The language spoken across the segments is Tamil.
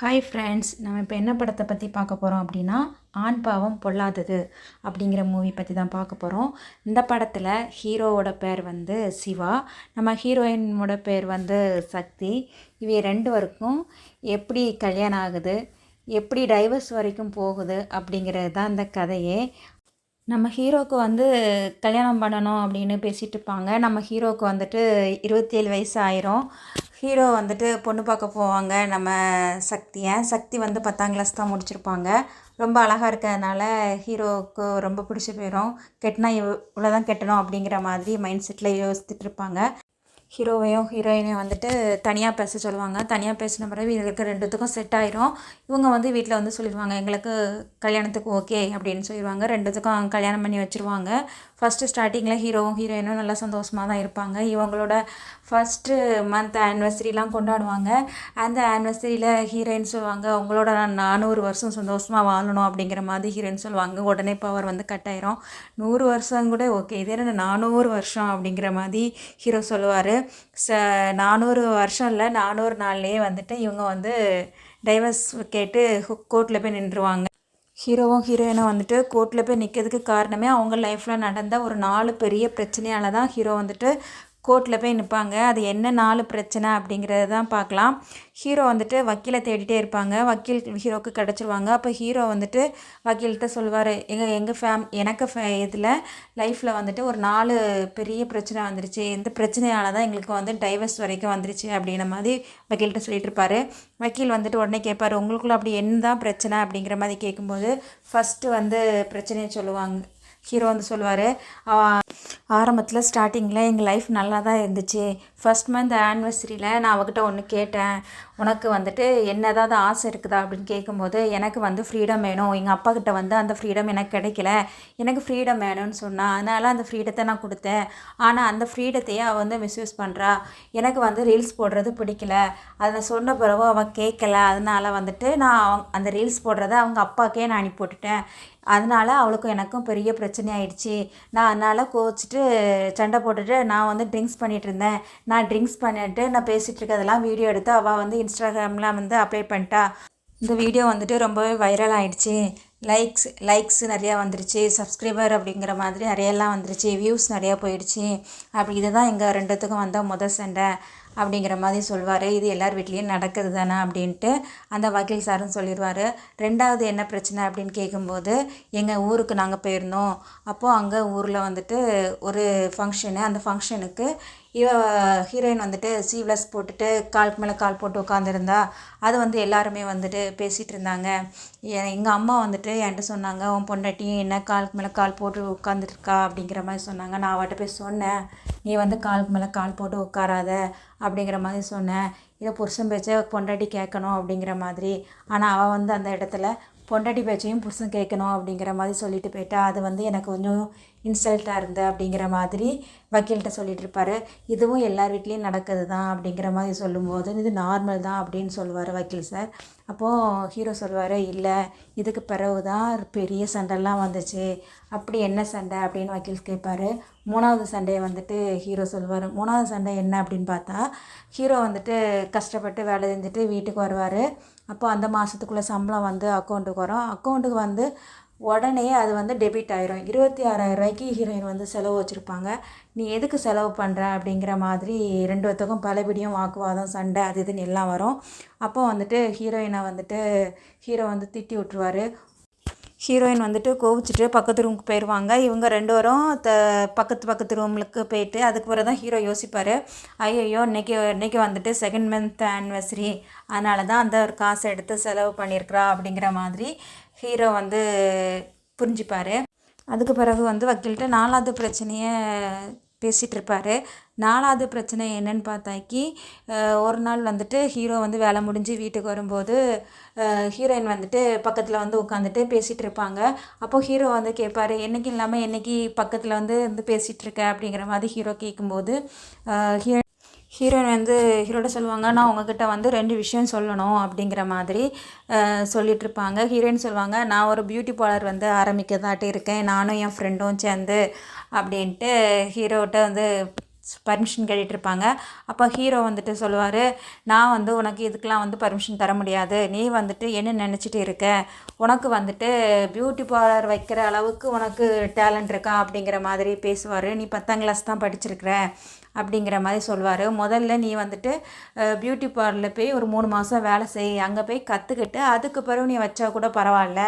ஹாய் ஃப்ரெண்ட்ஸ், நம்ம இப்போ என்ன படத்தை பற்றி பார்க்க போகிறோம் அப்படின்னா, ஆண் பாவம் பொல்லாதது அப்படிங்கிற மூவி பற்றி தான் பார்க்க போகிறோம். இந்த படத்தில் ஹீரோவோட பேர் வந்து சிவா, நம்ம ஹீரோயினோட பேர் வந்து சக்தி. இவ ரெண்டு பேருக்கும் எப்படி கல்யாணம் ஆகுது, எப்படி டைவர்ஸ் வரைக்கும் போகுது அப்படிங்கிறது தான் இந்த கதையே. நம்ம ஹீரோவுக்கு வந்து கல்யாணம் பண்ணணும் அப்படின்னு பேசிகிட்டு இருப்பாங்க. நம்ம ஹீரோவுக்கு வந்துட்டு 27 வயசு ஆயிரும். ஹீரோ வந்துட்டு பொண்ணு பார்க்க போவாங்க. நம்ம சக்தி வந்து 10ஆம் கிளாஸ் தான் முடிச்சிருப்பாங்க. ரொம்ப அழகாக இருக்கிறதுனால ஹீரோவுக்கு ரொம்ப பிடிச்சி போயிடும். கெட்டினா இவ்வளோ தான் கெட்டணும் அப்படிங்கிற மாதிரி மைண்ட் செட்டில் யோசிச்சுட்டு இருப்பாங்க. ஹீரோவையும் ஹீரோயினையும் வந்துட்டு தனியாக பேச சொல்லுவாங்க. தனியாக பேசின பிறகு இவங்களுக்கு ரெண்டுத்துக்கும் செட் ஆயிரும். இவங்க வந்து வீட்டில் வந்து சொல்லிடுவாங்க, எங்களுக்கு கல்யாணத்துக்கு ஓகே அப்படின்னு சொல்லிடுவாங்க. ரெண்டுத்துக்கும் கல்யாணம் பண்ணி வச்சுருவாங்க. ஃபஸ்ட்டு ஸ்டார்டிங்கில் ஹீரோவும் ஹீரோயினும் நல்லா சந்தோஷமாக தான் இருப்பாங்க. இவங்களோட ஃபஸ்ட்டு மந்த் ஆனிவர்சரிலாம் கொண்டாடுவாங்க. அந்த ஆனிவர்சரியில் ஹீரோயின் சொல்லுவாங்க, உங்களோட நான் 400 வருஷம் சந்தோஷமாக வாழணும் அப்படிங்கிற மாதிரி ஹீரோயின் சொல்லுவாங்க. உடனே பவர் வந்து கட் ஆயிரும். 100 வருஷம் கூட ஓகே, இதே 400 வருஷம் அப்படிங்கிற மாதிரி ஹீரோ சொல்லுவார். 400 வருஷம் இல்லை, 400 நாள்லேயே வந்துட்டு இவங்க வந்து டைவர்ஸ் கேட்டு கோர்ட்டில் போய் நின்றுவாங்க. ஹீரோவும் ஹீரோயினும் வந்துட்டு கோர்ட்டில் போய் நிற்கிறதுக்கு காரணமே அவங்க லைஃப்பில் நடந்த ஒரு 4 பெரிய பிரச்சனையால் தான் ஹீரோ வந்துட்டு கோர்ட்டில் போய் நிற்பாங்க. அது என்ன 4 பிரச்சனை அப்படிங்கிறது தான் பார்க்கலாம். ஹீரோ வந்துட்டு வக்கீலை தேடிட்டே இருப்பாங்க. வக்கீல் ஹீரோவுக்கு கிடச்சிருவாங்க. அப்போ ஹீரோ வந்துட்டு வக்கீல்கிட்ட சொல்லுவார், எனக்கு இதில் லைஃப்பில் வந்துட்டு ஒரு 4 பெரிய பிரச்சனை வந்துருச்சு, இந்த பிரச்சனையால் தான் எங்களுக்கு வந்து டைவர்ஸ் வரைக்கும் வந்துருச்சு அப்படிங்கிற மாதிரி வக்கீல்கிட்ட சொல்லிட்டு இருப்பார். வக்கீல் வந்துட்டு உடனே கேட்பார், உங்களுக்குள்ள அப்படி என்ன தான் பிரச்சனை அப்படிங்கிற மாதிரி கேட்கும்போது ஃபஸ்ட்டு வந்து பிரச்சனையை சொல்லுவாங்க. ஹீரோ வந்து சொல்லுவார், ஆரம்பத்தில் ஸ்டார்டிங்கில் எங்கள் லைஃப் நல்லா தான் இருந்துச்சு. ஃபஸ்ட் மந்த் ஆனிவர்சரியில் நான் அவகிட்ட ஒன்று கேட்டேன், உனக்கு வந்துட்டு என்ன ஏதாவது ஆசை இருக்குதா அப்படின்னு கேட்கும்போது, எனக்கு வந்து ஃப்ரீடம் வேணும், எங்கள் அப்பா கிட்ட வந்து அந்த ஃப்ரீடம் எனக்கு கிடைக்கல, எனக்கு ஃப்ரீடம் வேணும்னு சொன்னான். அதனால் அந்த ஃப்ரீடத்தை நான் கொடுத்தேன். ஆனால் அந்த ஃப்ரீடத்தையே அவள் வந்து மிஸ்யூஸ் பண்ணுறா. எனக்கு வந்து ரீல்ஸ் போடுறது பிடிக்கல, அதை சொன்ன பிறகு அவள் கேட்கல. அதனால் வந்துட்டு நான் அந்த ரீல்ஸ் போடுறத அவங்க அப்பாக்கே நான் அனுப்பி போட்டுட்டேன். அதனால் அவளுக்கும் எனக்கும் பெரிய பிரச்சனை ஆயிடுச்சு. நான் அதனால் கோச்சிட்டு சண்டை போட்டுட்டு நான் வந்து ட்ரிங்க்ஸ் பண்ணிகிட்டு இருந்தேன். நான் ட்ரிங்க்ஸ் பண்ணிட்டு நான் பேசிகிட்டு இருக்கிறதெல்லாம் வீடியோ எடுத்து அவள் வந்து இன்ஸ்டாகிராமில் வந்து அப்லோட் பண்ணிட்டா. இந்த வீடியோ வந்துட்டு ரொம்பவே வைரல் ஆகிடுச்சு. லைக்ஸ் நிறையா வந்துருச்சு, சப்ஸ்கிரைபர் அப்படிங்கிற மாதிரி நிறையெல்லாம் வந்துருச்சு, வியூஸ் நிறையா போயிடுச்சு. அப்படி இதுதான் எங்கள் ரெண்டுத்துக்கும் வந்த சண்டை அப்படிங்கிற மாதிரி சொல்லுவார். இது எல்லார் வீட்லேயும் நடக்குது தானே அப்படின்ட்டு அந்த வக்கீல் சாரும் சொல்லிடுவார். ரெண்டாவது என்ன பிரச்சனை அப்படின்னு கேட்கும்போது, எங்கள் ஊருக்கு நாங்கள் போயிருந்தோம். அப்போது அங்கே ஊரில் வந்துட்டு ஒரு ஃபங்க்ஷனு. அந்த ஃபங்க்ஷனுக்கு ஹீரோயின் வந்துட்டு சீவ்லெஸ் போட்டுட்டு காலுக்கு மேலே கால் போட்டு உட்காந்துருந்தா. அது வந்து எல்லாருமே வந்துட்டு பேசிகிட்டு இருந்தாங்க. எங்கள் அம்மா வந்துட்டு என்கிட்ட சொன்னாங்க, உன் பொண்டாட்டி என்ன காலுக்கு மேலே கால் போட்டு உட்காந்துருக்கா அப்படிங்கிற மாதிரி சொன்னாங்க. நான் அவட்ட போய் சொன்னேன், நீ வந்து காலுக்கு மேலே கால் போட்டு உட்காராத அப்படிங்கிற மாதிரி சொன்னேன். இதை புருஷன் பேச்சை பொண்டாட்டி கேட்கணும் அப்படிங்கிற மாதிரி. ஆனால் அவள் வந்து அந்த இடத்துல பொண்டாட்டி பேச்சையும் புருஷன் கேட்கணும் அப்படிங்கிற மாதிரி சொல்லிட்டு போயிட்டா. அது வந்து எனக்கு கொஞ்சம் இன்சல்ட்டாக இருந்தது அப்படிங்கிற மாதிரி வக்கீல்கிட்ட சொல்லிகிட்டு இருப்பார். இதுவும் எல்லார் வீட்லேயும் நடக்குது தான் அப்படிங்கிற மாதிரி சொல்லும்போது, இது நார்மல் தான் அப்படின்னு சொல்லுவார் வக்கீல் சார். அப்போது ஹீரோ சொல்லுவார், இல்லை இதுக்கு பிறகு தான் பெரிய சண்டைலாம் வந்துச்சு. அப்படி என்ன சண்டை அப்படின்னு வக்கீல் கேட்பார். 3வது சண்டையை வந்துட்டு ஹீரோ சொல்லுவார். 3வது சண்டை என்ன அப்படின்னு பார்த்தா, ஹீரோ வந்துட்டு கஷ்டப்பட்டு வேலை செஞ்சுட்டு வீட்டுக்கு வருவார். அப்போ அந்த மாதத்துக்குள்ளே சம்பளம் வந்து அக்கௌண்ட்டுக்கு வரும். அக்கௌண்ட்டுக்கு வந்து உடனே அது வந்து டெபிட் ஆயிரும். 26,000 ரூபாய்க்கு ஹீரோயின் வந்து செலவு வச்சுருப்பாங்க. நீ எதுக்கு செலவு பண்ணுற அப்படிங்கிற மாதிரி ரெண்டு பேத்துக்கும் பலபடியும் வாக்குவாதம், சண்டை, அது இதுன்னு எல்லாம் வரும். அப்போ வந்துட்டு ஹீரோயினை வந்துட்டு ஹீரோ வந்து திட்டி விட்டுருவார். ஹீரோயின் வந்துட்டு கோவிச்சிட்டு பக்கத்து ரூமுக்கு போயிடுவாங்க. இவங்க 2 பேரும் பக்கத்து ரூமுக்கு போயிட்டு அதுக்கு பிறகு தான் ஹீரோ யோசிப்பார், ஐயோ இன்றைக்கி வந்துட்டு 2nd மந்த் ஆனிவர்சரி, அதனால தான் அந்த ஒரு காசை எடுத்து செலவு பண்ணியிருக்கிறா அப்படிங்கிற மாதிரி ஹீரோ வந்து புரிஞ்சுப்பார். அதுக்கு பிறகு வந்து வக்கீல்கிட்ட 4வது பிரச்சனையை பேசிகிட்டு இருப்பார். 4வது பிரச்சனை என்னன்னு பார்த்தாக்கி, ஒரு நாள் வந்துட்டு ஹீரோ வந்து வேலை முடிஞ்சு வீட்டுக்கு வரும்போது ஹீரோயின் வந்துட்டு பக்கத்தில் வந்து உட்காந்துட்டு பேசிகிட்டு இருப்பாங்க. அப்போது ஹீரோ வந்து கேட்பார், என்றைக்கும் இல்லாமல் என்றைக்கு பக்கத்தில் வந்து பேசிகிட்டு இருக்க அப்படிங்கிற மாதிரி ஹீரோ கேட்கும்போது, ஹீரோயின் வந்து ஹீரோட சொல்லுவாங்க, நான் உங்ககிட்ட வந்து 2 விஷயம் சொல்லணும் அப்படிங்கிற மாதிரி சொல்லிகிட்ருப்பாங்க. ஹீரோயின் சொல்லுவாங்க, நான் ஒரு பியூட்டி பார்லர் வந்து ஆரம்பிக்கதாட்டு இருக்கேன், நானும் என் ஃப்ரெண்டும் சேர்ந்து அப்படின்ட்டு ஹீரோகிட்ட வந்து பர்மிஷன் கேட்டுட்ருப்பாங்க. அப்போ ஹீரோ வந்துட்டு சொல்லுவார், நான் வந்து உனக்கு இதுக்கெலாம் வந்து பர்மிஷன் தர முடியாது, நீ வந்துட்டு என்ன நினச்சிட்டு இருக்க, உனக்கு வந்துட்டு பியூட்டி பார்லர் வைக்கிற அளவுக்கு உனக்கு டேலண்ட் இருக்கா அப்படிங்கிற மாதிரி பேசுவார். நீ 10ஆம் கிளாஸ் தான் படிச்சிருக்கிற அப்படிங்கிற மாதிரி சொல்லுவார். முதல்ல நீ வந்துட்டு பியூட்டி பார்லரில் போய் ஒரு 3 மாதம் வேலை செய், அங்கே போய் கற்றுக்கிட்டு அதுக்கு பிறகு நீ வச்சா கூட பரவாயில்ல,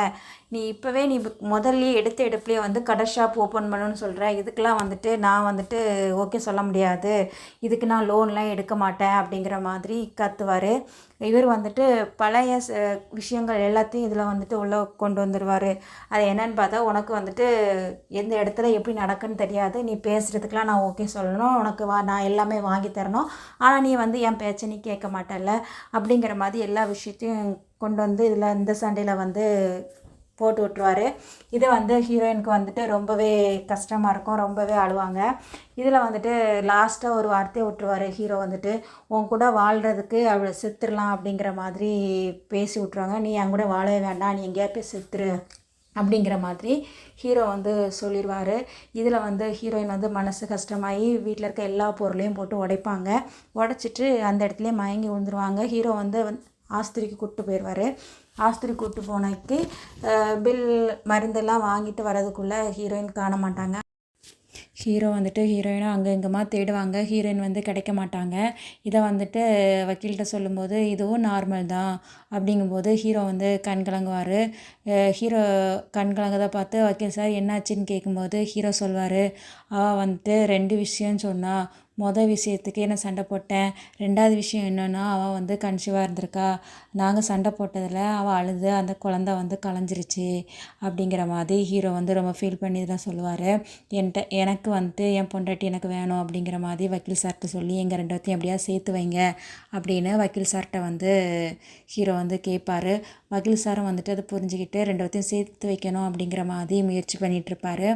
நீ இப்போவே நீ முதல்லையே எடுப்புலேயே வந்து கடை ஷாப் ஓப்பன் பண்ணணும்னு சொல்கிற, இதுக்கெலாம் வந்துட்டு நான் வந்துட்டு ஓகே சொல்ல முடியாது, இதுக்கு நான் லோன்லாம் எடுக்க மாட்டேன் அப்படிங்கிற மாதிரி கத்துவார். இவர் வந்துட்டு பழைய விஷயங்கள் எல்லாத்தையும் இதில் வந்துட்டு உள்ளே கொண்டு வந்துடுவார். அது என்னன்னு பார்த்தா, உனக்கு வந்துட்டு எந்த இடத்துல எப்படி நடக்குன்னு தெரியாது, நீ பேசுகிறதுக்கெலாம் நான் ஓகே சொல்லணும், உனக்கு நான் எல்லாமே வாங்கி தரணும், ஆனால் நீ வந்து என் பேச்சை நீ கேட்க மாட்டேல்ல அப்படிங்கிற மாதிரி எல்லா விஷயத்தையும் கொண்டு வந்து இதில் இந்த சண்டையில் வந்து போட்டு விட்ருவார். இதை வந்து ஹீரோயினுக்கு வந்துட்டு ரொம்பவே கஷ்டமாக இருக்கும், ரொம்பவே அழுவாங்க. இதில் வந்துட்டு லாஸ்ட்டாக ஒரு வார்த்தையை விட்டுருவார் ஹீரோ வந்துட்டு, உன் கூட வாழ்கிறதுக்கு அவளை செத்துடலாம் அப்படிங்கிற மாதிரி பேசி விட்ருவாங்க. நீ என் கூட வாழவே வேண்டாம், நீ எங்கேயா போய் செத்துரு அப்படிங்கிற மாதிரி ஹீரோ வந்து சொல்லிடுவார். இதில் வந்து ஹீரோயின் வந்து மனசு கஷ்டமாகி வீட்டில் இருக்க எல்லா பொருளையும் போட்டு உடைப்பாங்க. உடச்சிட்டு அந்த இடத்துலையே மயங்கி விழுந்துருவாங்க. ஹீரோ வந்து ஆஸ்பத்திரிக்கு கூப்பிட்டு போயிடுவார். ஆஸ்பத்திரி கூப்பிட்டு போனதுக்கு பில் மருந்தெல்லாம் வாங்கிட்டு வரதுக்குள்ளே ஹீரோயின் காண மாட்டாங்க. ஹீரோ வந்துட்டு ஹீரோயினை அங்கே இங்கேமா தேடுவாங்க. ஹீரோயின் வந்து கிடைக்க மாட்டாங்க. இதை வந்துட்டு வக்கீல்கிட்ட சொல்லும்போது இதுவும் நார்மல் தான் அப்படிங்கும்போது ஹீரோ வந்து கண் கலங்குவார். ஹீரோ கண் கலங்கதை பார்த்து வக்கீல் சார் என்னாச்சுன்னு கேட்கும்போது ஹீரோ சொல்வார், அவள் வந்துட்டு 2 விஷயம்னு சொன்னால், விஷயத்துக்கே நான் சண்டை போட்டேன், 2வது விஷயம் என்னென்னா அவள் வந்து கன்சீவாக இருந்திருக்கா, நாங்கள் சண்டை போட்டதில் அவள் அழுது அந்த குழந்தை வந்து கலைஞ்சிருச்சு அப்படிங்கிற மாதிரி ஹீரோ வந்து ரொம்ப ஃபீல் பண்ணி தான் சொல்லுவார். எனக்கு வந்துட்டு என் பொண்டாட்டி எனக்கு வேணும் அப்படிங்கிற மாதிரி வக்கீல் சார்கிட்ட சொல்லி எங்கள் 2 பேர்த்தையும் எப்படியா சேர்த்து வைங்க அப்படின்னு வக்கீல் சார்கிட்ட வந்து ஹீரோ வந்து கேட்பார். வக்கீல் சாரும் வந்துட்டு அதை புரிஞ்சுக்கிட்டு 2 பேர்த்தையும் சேர்த்து வைக்கணும் அப்படிங்கிற மாதிரி முயற்சி பண்ணிகிட்ருப்பார்.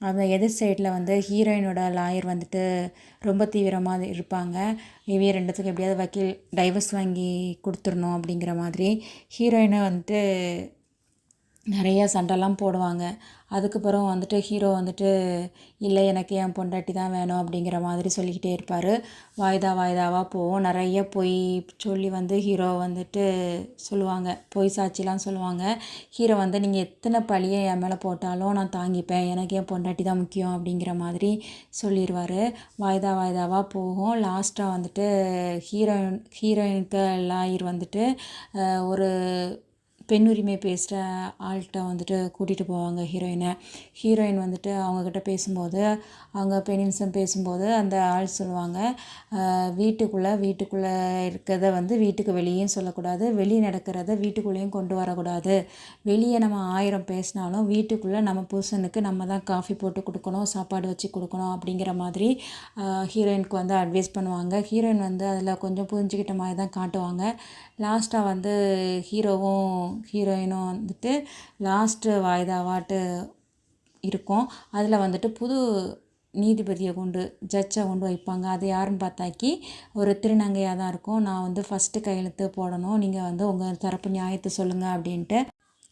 அந்த எதிர் சைடில் வந்து ஹீரோயினோட லாயர் வந்துட்டு ரொம்ப தீவிரமாக இருப்பாங்க. இவங்க 2த்துக்கும் எப்படியாவது வக்கீல் டைவர்ஸ் வாங்கி கொடுத்துடணும் அப்படிங்கிற மாதிரி ஹீரோயினை வந்துட்டு நிறையா சண்டைலாம் போடுவாங்க. அதுக்கப்புறம் வந்துட்டு ஹீரோ வந்துட்டு இல்லை எனக்கு என் பொண்டாட்டி தான் வேணும் அப்படிங்கிற மாதிரி சொல்லிக்கிட்டே இருப்பார். வாய்தாவாக போவோம். நிறைய பொய் சொல்லி வந்து ஹீரோ வந்துட்டு சொல்லுவாங்க, பொய் சாட்சிலாம் சொல்லுவாங்க. ஹீரோ வந்து நீங்கள் எத்தனை பழியை என் மேலே போட்டாலும் நான் தாங்கிப்பேன், எனக்கு என் பொண்டாட்டி தான் முக்கியம் அப்படிங்கிற மாதிரி சொல்லிடுவார். வாய்தாவாக போகும். லாஸ்ட்டாக வந்துட்டு ஹீரோயினுக்கு லாயர் வந்துட்டு ஒரு பெண் உரிமை பேசுகிற ஆள்கிட்ட வந்துட்டு கூட்டிகிட்டு போவாங்க ஹீரோயினை. ஹீரோயின் வந்துட்டு அவங்கக்கிட்ட பேசும்போது, அவங்க பெண்ணிமிஷம் பேசும்போது அந்த ஆள் சொல்லுவாங்க, வீட்டுக்குள்ளே இருக்கிறத வந்து வீட்டுக்கு வெளியேயும் சொல்லக்கூடாது, வெளியே நடக்கிறத வீட்டுக்குள்ளேயும் கொண்டு வரக்கூடாது, வெளியே நம்ம 1000 பேசினாலும் வீட்டுக்குள்ளே நம்ம புருஷனுக்கு நம்ம தான் காஃபி போட்டு கொடுக்கணும், சாப்பாடு வச்சு கொடுக்கணும் அப்படிங்கிற மாதிரி ஹீரோயினுக்கு வந்து அட்வைஸ் பண்ணுவாங்க. ஹீரோயின் வந்து அதில் கொஞ்சம் புரிஞ்சுக்கிட்ட மாதிரி தான் காட்டுவாங்க. லாஸ்ட்டாக வந்து ஹீரோயினும் வந்துட்டு லாஸ்ட்டு வாய்தாவாட்டு இருக்கும். அதில் வந்துட்டு புது நீதிபதியை ஜட்ஜை கொண்டு வைப்பாங்க. அது யாருன்னு பார்த்தாக்கி ஒரு திருநங்கையாக தான் இருக்கும். நான் வந்து ஃபஸ்ட்டு கையெழுத்து போடணும், நீங்கள் வந்து உங்கள் தரப்பு நியாயத்தை சொல்லுங்கள் அப்படின்ட்டு.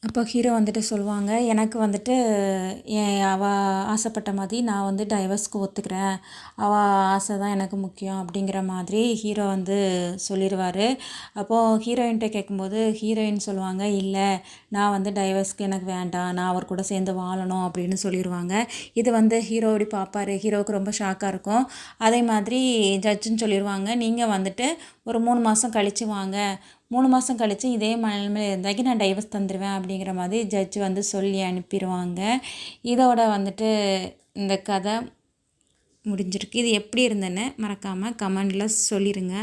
அப்போ ஹீரோ வந்துட்டு சொல்லுவாங்க, எனக்கு வந்துட்டு அவள் ஆசைப்பட்ட மாதிரி நான் வந்து டைவர்ஸ்க்கு ஒத்துக்கிறேன், அவள் ஆசை தான் எனக்கு முக்கியம் அப்படிங்கிற மாதிரி ஹீரோ வந்து சொல்லிடுவார். அப்போது ஹீரோயின்கிட்ட கேட்கும்போது ஹீரோயின் சொல்லுவாங்க, இல்லை நான் வந்து டைவர்ஸ்க்கு எனக்கு வேண்டாம், நான் அவர் கூட சேர்ந்து வாழணும் அப்படின்னு சொல்லிடுவாங்க. இது வந்து ஹீரோ இப்படி பார்ப்பார். ஹீரோவுக்கு ரொம்ப ஷாக்காக இருக்கும். அதே மாதிரி ஜட்ஜுன்னு சொல்லிடுவாங்க, நீங்கள் வந்துட்டு ஒரு 3 மாதம் கழித்து வாங்க, 3 மாதம் கழித்து இதே நிலைமையில் இருந்தாக்கி நான் டைவர்ஸ் தந்துடுவேன் அப்படிங்கிற மாதிரி ஜட்ஜு வந்து சொல்லி அனுப்பிடுவாங்க. இதோட வந்துட்டு இந்த கதை முடிஞ்சிருக்கு. இது எப்படி இருந்ததுன்னு மறக்காமல் கமெண்டில் சொல்லிடுங்க.